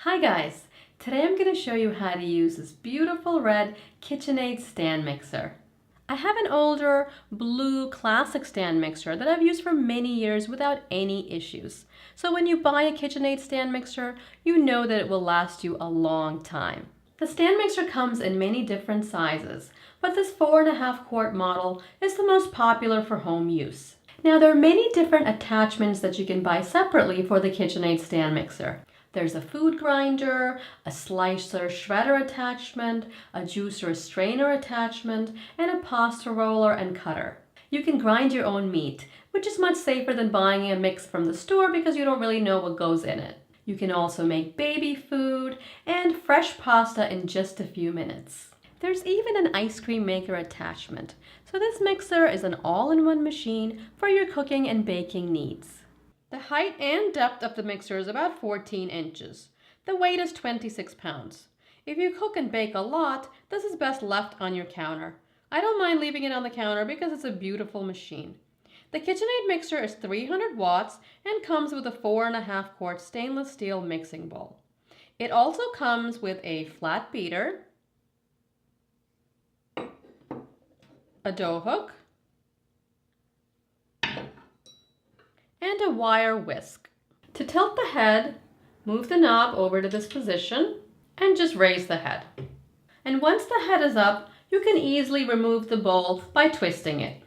Hi guys! Today I'm going to show you how to use this beautiful red Kitchenaid stand mixer. I have an older blue classic stand mixer that I've used for many years without any issues. So when you buy a Kitchenaid stand mixer, you know that it will last you a long time. The stand mixer comes in many different sizes, but this 4.5 quart model is the most popular for home use. Now there are many different attachments that you can buy separately for the Kitchenaid stand mixer. There's a food grinder, a slicer shredder attachment, a juicer strainer attachment, and a pasta roller and cutter. You can grind your own meat, which is much safer than buying a mix from the store because you don't really know what goes in it. You can also make baby food and fresh pasta in just a few minutes. There's even an ice cream maker attachment, so this mixer is an all-in-one machine for your cooking and baking needs. The height and depth of the mixer is about 14 inches. The weight is 26 pounds. If you cook and bake a lot, this is best left on your counter. I don't mind leaving it on the counter because it's a beautiful machine. The Kitchenaid mixer is 300 watts and comes with a 4.5 quart stainless steel mixing bowl. It also comes with a flat beater, a dough hook, and a wire whisk. To tilt the head, move the knob over to this position and just raise the head. And once the head is up, you can easily remove the bowl by twisting it.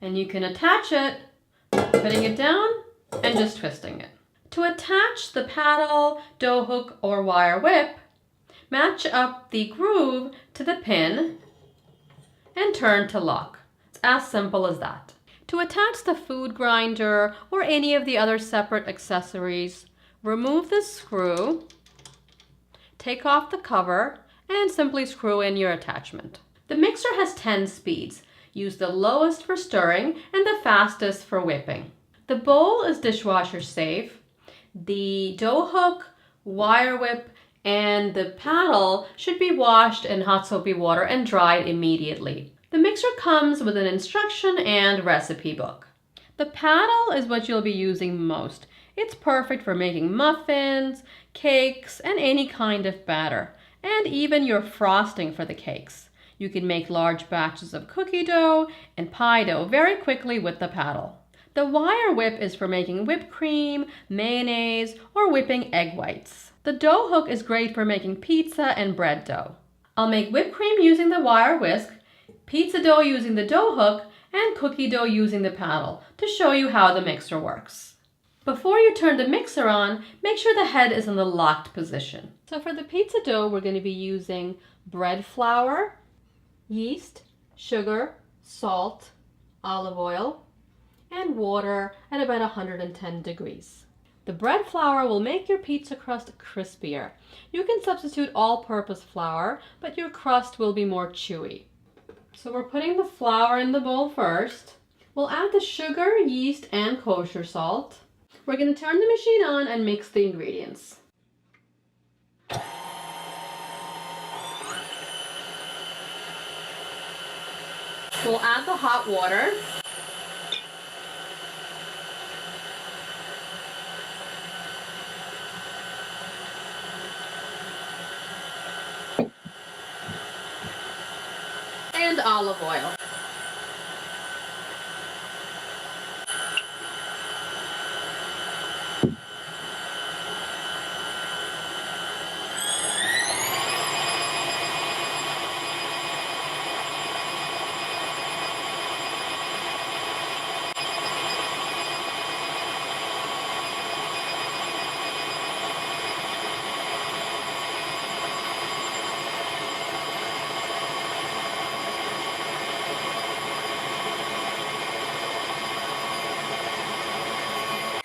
And you can attach it, putting it down and just twisting it. To attach the paddle, dough hook, or wire whip, match up the groove to the pin and turn to lock. It's as simple as that. To attach the food grinder or any of the other separate accessories, remove the screw, take off the cover, and simply screw in your attachment. The mixer has 10 speeds. Use the lowest for stirring and the fastest for whipping. The bowl is dishwasher safe. The dough hook, wire whip, and the paddle should be washed in hot soapy water and dried immediately. The mixer comes with an instruction and recipe book. The paddle is what you'll be using most. It's perfect for making muffins, cakes, and any kind of batter, and even your frosting for the cakes. You can make large batches of cookie dough and pie dough very quickly with the paddle. The wire whip is for making whipped cream, mayonnaise, or whipping egg whites. The dough hook is great for making pizza and bread dough. I'll make whipped cream using the wire whisk, pizza dough using the dough hook, and cookie dough using the paddle to show you how the mixer works. Before you turn the mixer on, make sure the head is in the locked position. So for the pizza dough, we're going to be using bread flour, yeast, sugar, salt, olive oil, and water at about 110 degrees. The bread flour will make your pizza crust crispier. You can substitute all-purpose flour, but your crust will be more chewy. So we're putting the flour in the bowl first. We'll add the sugar, yeast, and kosher salt. We're going to turn the machine on and mix the ingredients. We'll add the hot water. And olive oil.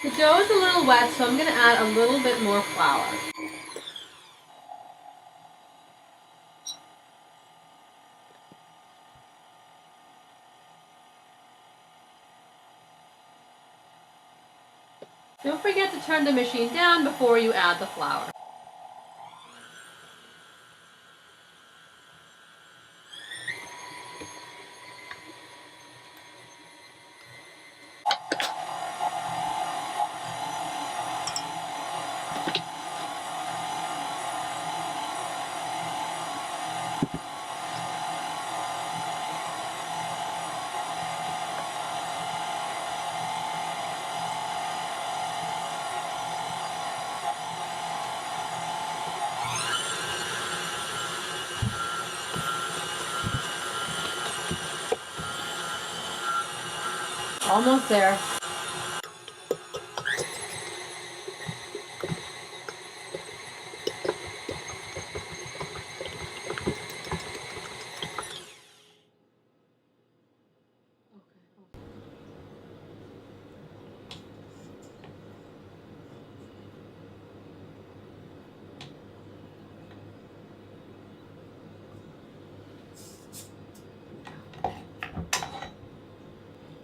The dough is a little wet, so I'm going to add a little bit more flour. Don't forget to turn the machine down before you add the flour. Almost there.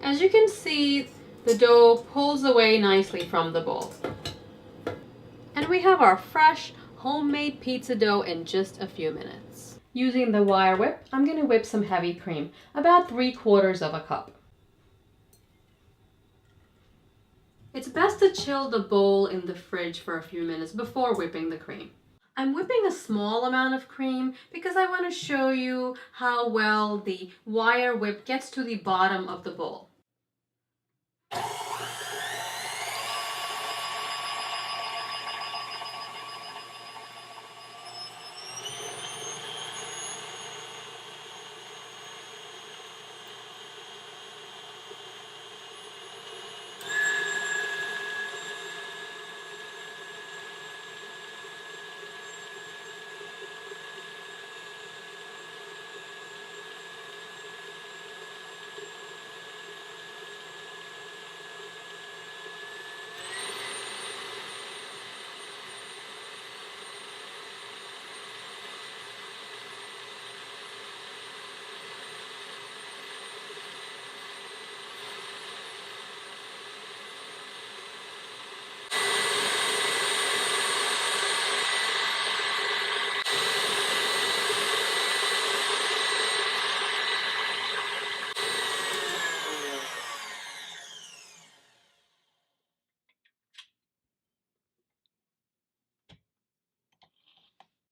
As you can see, the dough pulls away nicely from the bowl. And we have our fresh homemade pizza dough in just a few minutes. Using the wire whip, I'm going to whip some heavy cream, about 3/4 of a cup. It's best to chill the bowl in the fridge for a few minutes before whipping the cream. I'm whipping a small amount of cream because I want to show you how well the wire whip gets to the bottom of the bowl.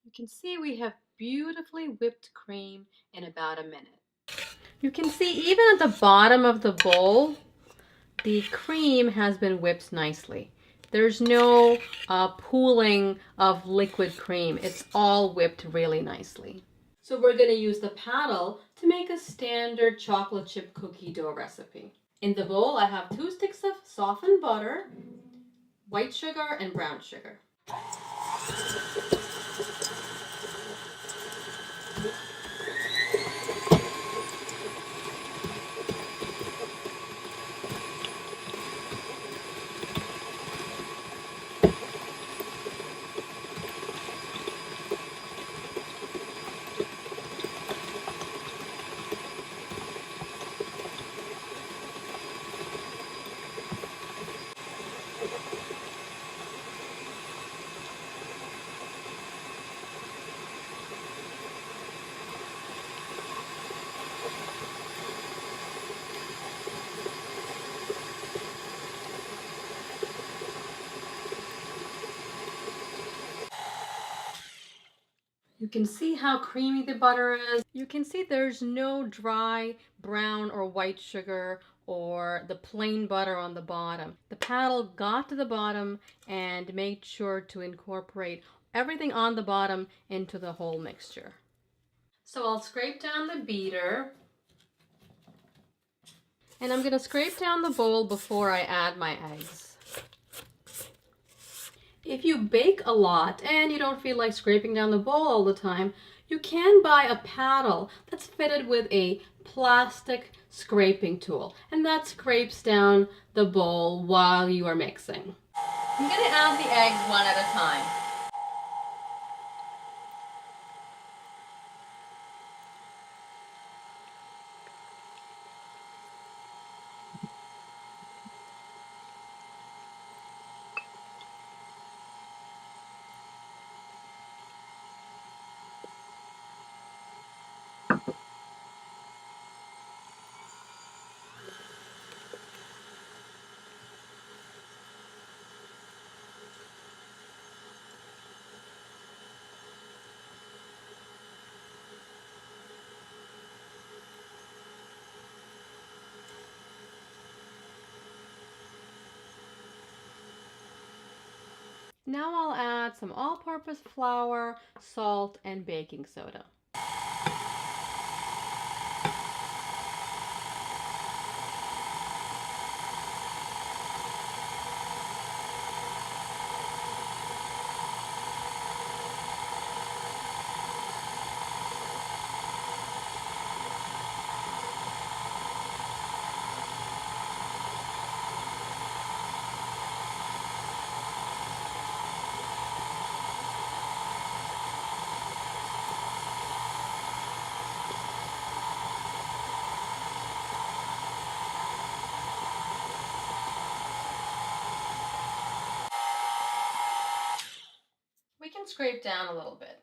You can see we have beautifully whipped cream in about a minute. You can see even at the bottom of the bowl, the cream has been whipped nicely. There's no pooling of liquid cream. It's all whipped really nicely. So we're going to use the paddle to make a standard chocolate chip cookie dough recipe. In the bowl, I have 2 sticks of softened butter, white sugar, and brown sugar. You can see how creamy the butter is. You can see there's no dry brown or white sugar or the plain butter on the bottom. The paddle got to the bottom and made sure to incorporate everything on the bottom into the whole mixture. So I'll scrape down the beater. And I'm going to scrape down the bowl before I add my eggs. If you bake a lot and you don't feel like scraping down the bowl all the time, you can buy a paddle that's fitted with a plastic scraping tool, and that scrapes down the bowl while you are mixing. I'm going to add the eggs one at a time. Now I'll add some all-purpose flour, salt, and baking soda. and scrape down a little bit.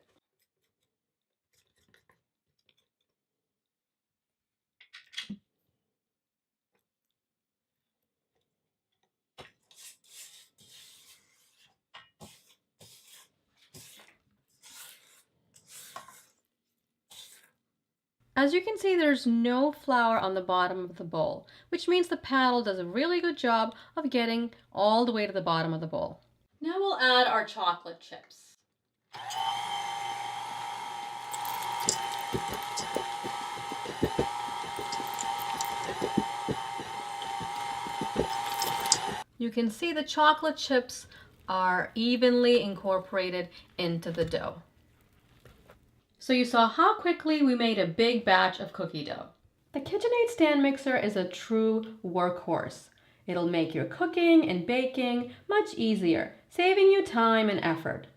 As you can see, there's no flour on the bottom of the bowl, which means the paddle does a really good job of getting all the way to the bottom of the bowl. Now we'll add our chocolate chips. You can see the chocolate chips are evenly incorporated into the dough. So you saw how quickly we made a big batch of cookie dough. The Kitchenaid stand mixer is a true workhorse. It'll make your cooking and baking much easier, saving you time and effort.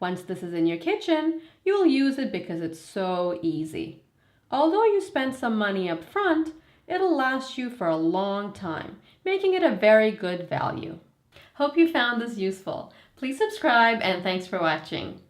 Once this is in your kitchen, you'll use it because it's so easy. Although you spend some money up front, it'll last you for a long time, making it a very good value. Hope you found this useful. Please subscribe and thanks for watching.